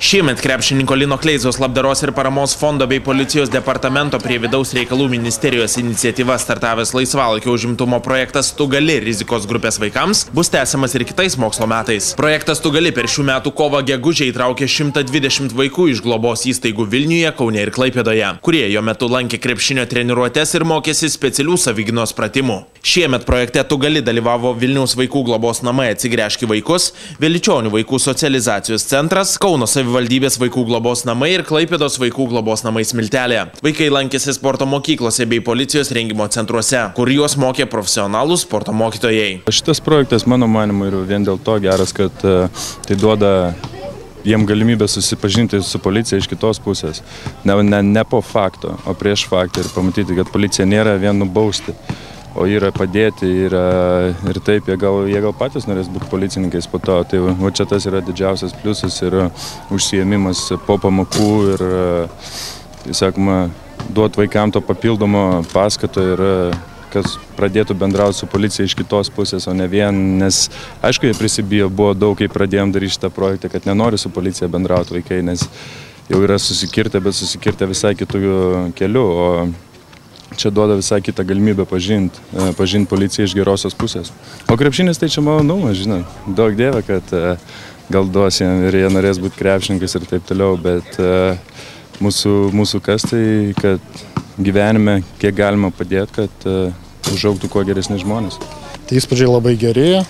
Šiemet krepšininko Lino Kleizos labdaros ir paramos fondo bei policijos departamento prie vidaus reikalų ministerijos iniciatyva startavęs laisvalaikio užimtumo projektas Tu gali rizikos grupės vaikams bus tęsiamas ir kitais mokslo metais. Projektas Tu gali per šių metų kovą gegužę įtraukė 120 vaikų iš globos įstaigų Vilniuje, Kaune ir Klaipėdoje, kurie jo metu lankė krepšinio treniruotes ir mokėsi specialių savigynos pratimų. Šiemet projekte Tu gali dalyvavo Vilniaus vaikų globos namai Atsigręžk į vaikus, Vėličionių vaikų socializacijos centras, Kauno savivaldybės vaikų globos namai ir Klaipėdos vaikų globos namai Smiltelė. Vaikai lankėsi sporto mokyklose bei policijos rengimo centruose, kur juos mokė profesionalūs sporto mokytojai. Šitas projektas, mano manimu, yra vien dėl to geras, kad tai duoda jiem galimybę susipažinti su policija iš kitos pusės. Ne po fakto, o prieš faktą ir pamatyti, kad policija nėra vien nubausti, o yra padėti ir taip, jie gal patys norės būti policininkais po to. Tai va čia tas yra didžiausias pliusas ir užsiėmimas po pamokų ir, sakoma, duoti vaikams to papildomo paskato ir kas pradėtų bendrauti su policija iš kitos pusės, o ne vien, nes aišku, jie prisibijo, buvo daug, kai pradėjom daryti šitą projektą, kad nenori su policija bendrauti vaikai, nes jau yra susikirtę, bet susikirtę visai kitų kelių, o čia duoda visai kitą galimybę pažinti policiją iš gerosios pusės. O krepšinis tai čia malonumas, žinai, daug dieve, kad gal duos jiem ir jie norės būti krepšininkais ir taip toliau, bet mūsų kas tai, kad gyvenime kiek galima padėti, kad užaugtų kuo geresni žmonės. Tai įspūdžiai labai geri,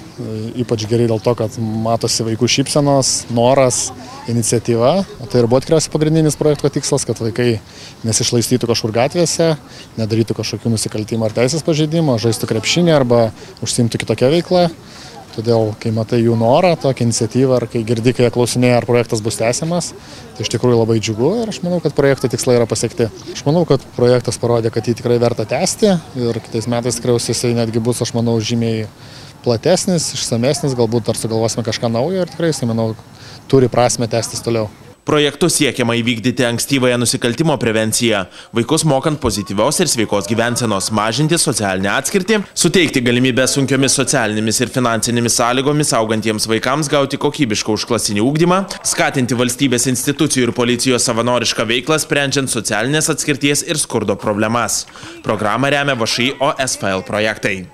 ypač geri dėl to, kad matosi vaikų šypsenos, noras, iniciatyva. Tai ir buvo tikriausiai pagrindinis projekto tikslas, kad vaikai nesišlaistytų kažkur gatvėse, nedarytų kažkokių nusikaltimų ar teisės pažeidimų, žaistų krepšinį arba užsiimtų kitokią veiklą. Todėl, kai matai jų norą, tokią iniciatyvą, ar kai girdi, kai jie klausinėja, ar projektas bus tęsiamas, tai iš tikrųjų labai džiugu ir aš manau, kad projekto tikslai yra pasiekti. Aš manau, kad projektas parodė, kad jį tikrai verta tęsti ir kitais metais tikriausiai jisai netgi bus, aš manau, žymiai platesnis, išsamesnis, galbūt dar sugalvosime kažką naujo ir tikrai jisai, manau, turi prasmę tęstis toliau. Projektu siekiama įvykdyti ankstyvąją nusikaltimo prevenciją, vaikus mokant pozityvios ir sveikos gyvensenos, mažinti socialinę atskirtį, suteikti galimybę sunkiomis socialinėmis ir finansinėmis sąlygomis augantiems vaikams gauti kokybišką užklasinį ugdymą, skatinti valstybės institucijų ir policijos savanorišką veiklą, sprendžiant socialinės atskirties ir skurdo problemas. Programą remia VŠI OSFL projektai.